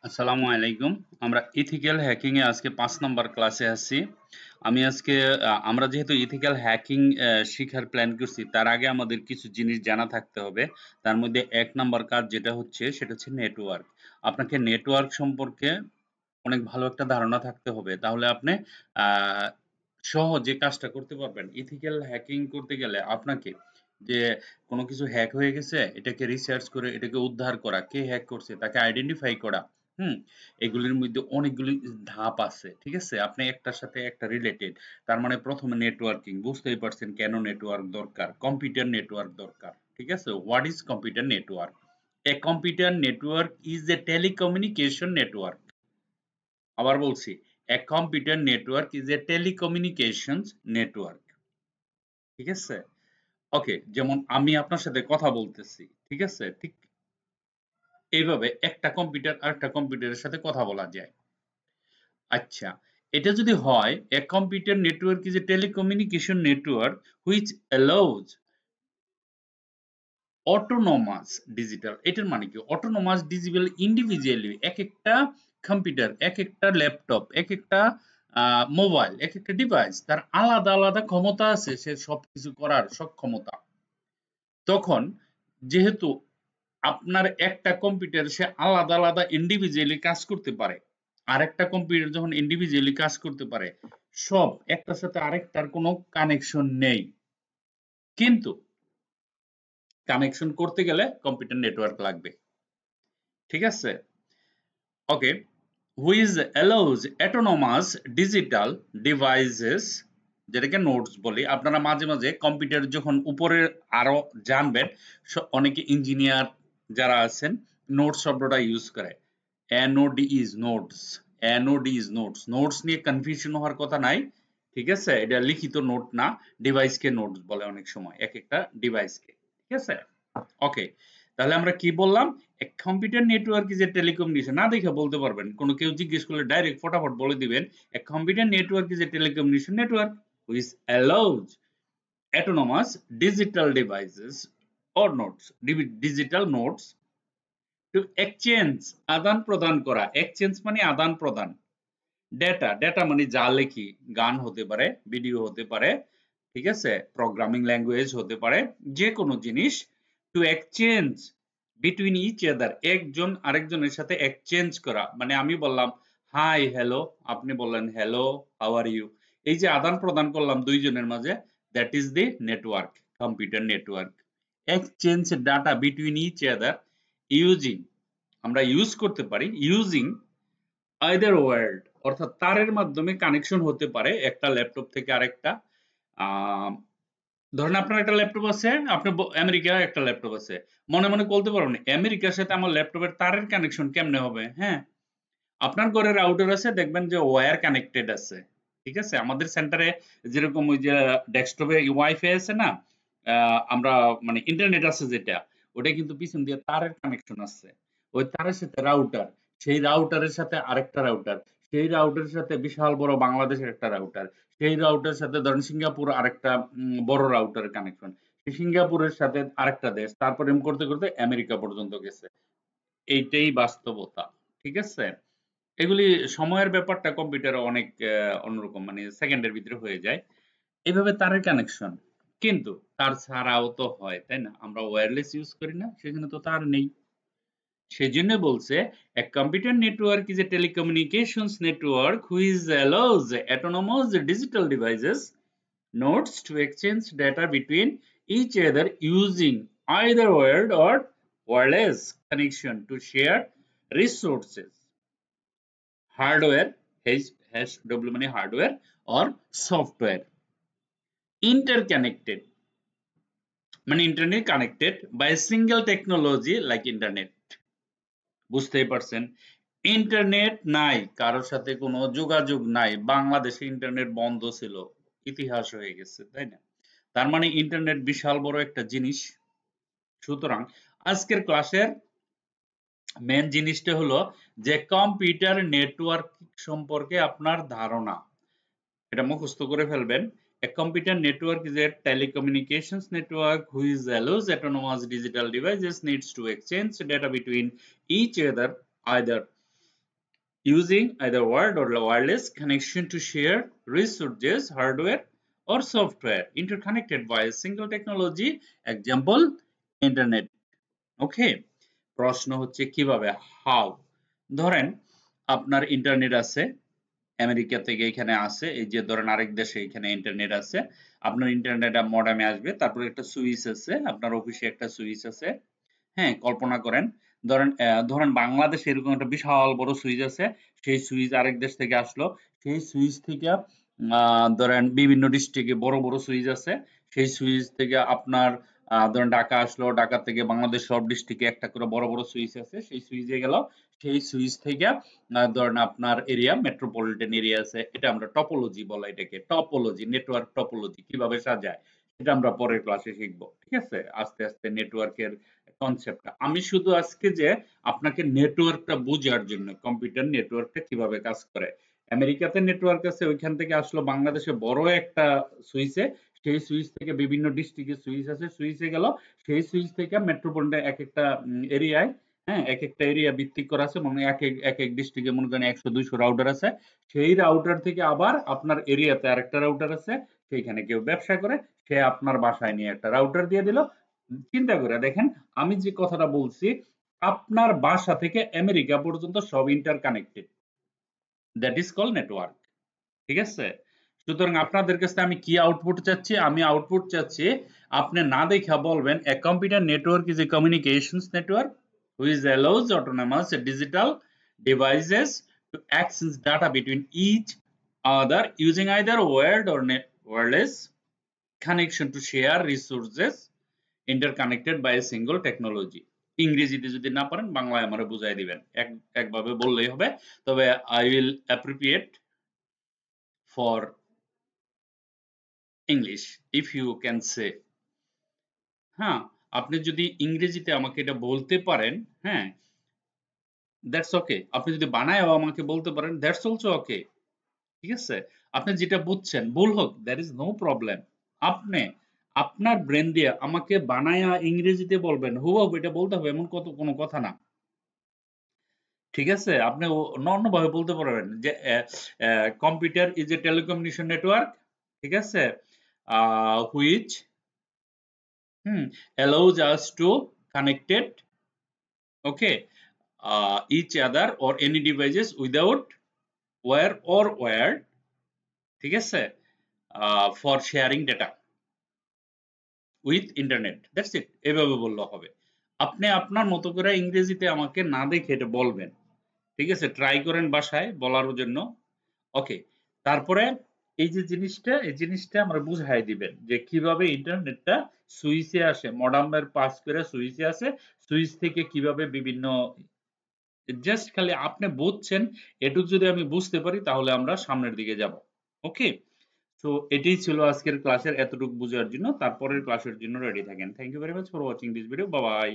আসসালামু আলাইকুম। আমরা ইথিক্যাল হ্যাকিং এ আজকে ৫ নাম্বার ক্লাসে আছি। আমি আজকে আমরা যেহেতু ইথিক্যাল হ্যাকিং শিখার প্ল্যান করছি, তার আগে আমাদের কিছু জিনিস জানা থাকতে হবে। তার মধ্যে ১ নাম্বার কাজ যেটা হচ্ছে সেটা হচ্ছে নেটওয়ার্ক। আপনাকে নেটওয়ার্ক সম্পর্কে অনেক ভালো একটা ধারণা থাকতে হবে। তাহলে আপনি আ সহজে কাজটা করতে পারবেন। ইথিক্যাল হ্যাকিং করতে গেলে আপনাকে যে কোনো কিছু হ্যাক হয়ে গেছে, এটাকে রিসার্চ করে এটাকে উদ্ধার করা, কে হ্যাক করছে তাকে আইডেন্টিফাই করা, হুম? এগুলির মধ্যে অনেকগুলি ধাপ আছে। ঠিক আছে? আপনি একটার সাথে একটা রিলেটেড। তার মানে ১ম এ নেটওয়ার্কিং বুঝতেই পারছেন কেন নেটওয়ার্ক দরকার। কম্পিউটার নেটওয়ার্ক দরকার। ঠিক আছে? What is computer network? A computer network is a telecommunication network. আবার বলছি, a computer network is a telecommunications network. ঠিক আছে? ওকে, যেমন আমি আপনার সাথে কথা বলতেছি। ঠিক আছে? ঠিক এইভাবে একটা কম্পিউটার আরেকটা কম্পিউটারের সাথে কথা বলা যায়। আচ্ছা, এটা যদি হয় a computer network is a telecommunication network which allows autonomous digital, এটার মানে কি? অটোনোমাস ডিজিটাল ইন্ডিভিজুয়ালি একেকটা কম্পিউটার, একেকটা ল্যাপটপ, একেকটা মোবাইল, একেকটা ডিভাইস তার আলাদা, আলাদা ক্ষমতা আছে সে সবকিছু করার সক্ষমতা। তখন যেহেতু আপনার একটা কম্পিউটার সে আলাদা, আলাদা ইন্ডিভিজুয়ালি কাজ করতে পারে। আরেকটা কম্পিউটার যখন ইন্ডিভিজুয়ালি কাজ করতে পারে, সব একটার সাথে আরেকটার কোনো কানেকশন নেই। কিন্তু কানেকশন করতে গেলে কম্পিউটার নেটওয়ার্ক লাগবে। ঠিক আছে? ওকে, which allows autonomous digital devices, যেটাকে নোডস বলি। আপনারা মাঝে মাঝে কম্পিউটার যখন উপরে আরো জানবেন, অনেকে ইঞ্জিনিয়ার যারা আছেন নোডস শব্দটা ইউজ করে। NOD is nodes, NOD is nodes. Nodes নিয়ে কনফিউশন হওয়ার কথা নাই। ঠিক আছে? এটা লিখিত নোট না, ডিভাইসকে নোডস বলে অনেক সময়, এক একটা ডিভাইসকে। ঠিক আছে? ওকে, তাহলে আমরা কি বললাম? Computer network is A telecommunication. না দেখে বলতে পারবেন, কোনো কেউ জিজ্ঞেস করলে ডাইরেক্ট ফটাফট বলে দিবেন computer network is A telecommunication network which allows autonomous digital devices or nodes, digital nodes two exchange, আদান প্রদান করা। এক্সচেঞ্জ মানে আদান প্রদান। ডেটা, ডেটা মানে যা লেখি, গান হতে পারে, ভিডিও হতে পারে, ঠিক আছে, প্রোগ্রামিং ল্যাঙ্গুয়েজ হতে পারে, যে কোনো জিনিস। To exchange between each other, একজন আরেকজনের সাথে এক্সচেঞ্জ করা, মানে আমি বললাম হাই হ্যালো, আপনি বললেন হ্যালো হাউ আর ইউ, এই যে আদান প্রদান করলাম দুইজনের মাঝে, that is the network, computer network. Exchange data between each other using, আমরা ইউজ করতে পারি ইউজিং আইদার ওয়ার্ল্ড, অর্থাৎ তারের মাধ্যমে কানেকশন হতে পারে একটা ল্যাপটপ থেকে আরেকটা। আহ, ধরেন আপনার একটা ল্যাপটপ আছে, আপনার আমেরিকার একটা ল্যাপটপ আছে, মনে মনে বলতে পারবেন আমেরিকার সাথে আমার ল্যাপটপের তারের কানেকশন কেমনে হবে? হ্যাঁ, আপনার ঘরে রাউটার আছে, দেখবেন যে ওয়্যার কানেক্টেড আছে। ঠিক আছে? আমাদের সেন্টারে যেরকম ওই যে ডেস্কটপে ওয়াইফাই আছে না, আমরা মানে ইন্টারনেট আছে যেটা, ওটা কিন্তু পিছন দিয়ে তারের কানেকশন আছে। ওই তারের সাথে রাউটার, সেই রাউটারের সাথে আরেকটা রাউটার, সেই রাউটারের সাথে বিশাল বড় বাংলাদেশের একটা রাউটার, সেই রাউটারের সাথে ধরেন সিঙ্গাপুর আরেকটা বড় রাউটারের কানেকশন, সেই সিঙ্গাপুরের সাথে আরেকটা দেশ, তারপর এরকম করতে করতে আমেরিকা পর্যন্ত গেছে। এইটাই বাস্তবতা। ঠিক আছে? এগুলি সময়ের ব্যাপারটা কম্পিউটারে অনেক অন্যরকম, মানে সেকেন্ডের ভিতরে হয়ে যায়। এভাবে তারের কানেকশন। কিন্তু তার ছাড়াও তো হয়, তাই না? আমরা ওয়্যারলেস ইউজ করি না, সেখানে তো তার নেই। সেজন্য বলছে a computer network is a telecommunications network which allows autonomous digital devices nodes to exchange data between each other using either wired or wireless connection to share resources, hardware, HW মানে hardware or software, interconnected মানে internet connected by single technology like internet. বুঝতেই পারছেন, internet নাই, কারোর সাথে কোনো যোগাযোগ নাই, বাংলাদেশে ইন্টারনেট বন্ধ ছিল, ইতিহাস হয়ে গেছে, তাই না? তার মানে ইন্টারনেট বিশাল বড় একটা জিনিস। সুতরাং আজকের ক্লাসের মেন জিনিসটা হলো যে কম্পিউটার নেটওয়ার্ক সম্পর্কে আপনার ধারণা, এটা মুখস্থ করে ফেলবেন। A computer network is a telecommunications network which allows autonomous digital devices needs to exchange data between each other either using either wired or wireless connection to share resources, hardware or software interconnected by a single technology, example internet. ওকে, প্রশ্ন হচ্ছে কিভাবে, how. ধরেন আপনার internet আছে, America থেকে এখানে আসে, এই যে ধরেন আরেক দেশে এখানে ইন্টারনেট আছে, আপনার ইন্টারনেট মডেমে আসবে, তারপরে একটা সুইচ আছে, আপনার অফিসে একটা সুইচ আছে। হ্যাঁ, কল্পনা করেন ধরেন বাংলাদেশে এরকম একটা বিশাল বড় সুইচ আছে, সেই সুইচ আরেক দেশ থেকে আসলো, সেই সুইচ থেকে ধরেন বিভিন্ন ডিস্ট্রিক্টে বড় বড় সুইচ আছে, সেই সুইচ থেকে আপনার ধরেন ঢাকা আসলো, ঢাকা থেকে বাংলাদেশ সব ডিস্ট্রিক্টে একটা করে বড় বড় সুইচ আছে, সেই সুইচে গেল, সেই সুইচ থেকে ধরেন আপনার এরিয়া মেট্রোপলিটন এরিয়া আছে, এটা আমরা টপোলজি বলা, এটাকে টপোলজি, নেটওয়ার্ক টপোলজি কিভাবে সাজায় এটা আমরা পরের ক্লাসে শিখবো। ঠিক আছে, আস্তে আস্তে নেটওয়ার্কের কনসেপ্টটা আমি শুধু আজকে যে আপনাকে নেটওয়ার্কটা বোঝার জন্য, কম্পিউটার নেটওয়ার্কটা কিভাবে কাজ করে। আমেরিকাতে নেটওয়ার্ক আছে, ওইখান থেকে আসলো বাংলাদেশে বড় একটা সুইচে, সেই সুইচ থেকে বিভিন্ন ডিস্ট্রিক্টে সুইচ আছে, সুইচে গেল, সেই সুইচ থেকে মেট্রোপলিটন এক একটা এরিয়ায়, হ্যাঁ এক একটা এরিয়া ভিত্তিক করা আছে, মানে এক এক ডিস্ট্রিক্টে মনে করেন 100-200 রাউটার আছে, সেই রাউটার থেকে আবার আপনার এরিয়াতে আরেকটা রাউটার আছে, সেইখানে কেউ ব্যবসা করে, সে আপনার বাসায় নিয়ে একটা রাউটার দিয়ে দিল। চিন্তা করে দেখেন, আমি যে কথাটা বলছি, আপনার বাসা থেকে আমেরিকা পর্যন্ত সব inter connected, that is call network. ঠিক আছে, সুতরাং আপনাদের কাছে আমি কি আউটপুট চাচ্ছি, আমি আউটপুট চাচ্ছি আপনি না দেখা বলবেন a computer network is a communications network which allows autonomous digital devices to access data between each other using either wired or wireless connection to share resources interconnected by a single technology। ইংরেজিতে যদি না পারেন বাংলায় আমারে বুঝাই দিবেন, একভাবে বললেই হবে, তবে I will appropriate for English if you can say। হ্যাঁ, আপনি যদি ইংরেজিতে আমাকে এটা বলতে পারেন, হ্যাঁ দ্যাটস ওকে, আপনি যদি বানায়ও আমাকে বলতে পারেন, দ্যাটস অলসো ওকে। ঠিক আছে, আপনি যেটা বুঝছেন ভুল হোক, দ্যাট ইজ নো প্রবলেম। আপনি আপনার ব্রেন দিয়ে আমাকে বানায়া ইংরেজিতে বলবেন, হুবহু এটা বলতে হবে এমন কোনো কথা না। ঠিক আছে, আপনি অন্যভাবে বলতে পারবেন যে computer is a telecommunication network, ঠিক আছে, which allows us to connected, okay, each other or any devices without wire or wired, ঠিক আছে, for sharing data with internet, that's it, এভাবে বললে হবে। আপনি আপনার মতো করে ইংরেজিতে আমাকে না দেখে এটা বলবেন, ঠিক আছে, ট্রাই করেন বাসায় বলার জন্য। ওকে, তারপরে এই যে জিনিসটা, এই জিনিসটা আমরা বুঝাই দিবেন যে কিভাবে ইন্টারনেটটা সুইচে আসে, মডামের পাস করে সুইচে আসে, সুইচ থেকে কিভাবে বিভিন্ন, জাস্ট খালি আপনি বুঝছেন, এটুক যদি আমি বুঝতে পারি তাহলে আমরা সামনের দিকে যাব। ওকে, তো এটাই ছিল আজকের ক্লাসের, এতটুকু বোঝার জন্য, তারপরের ক্লাসের জন্য রেডি থাকেন। Thank you very much for watching this video, bye by.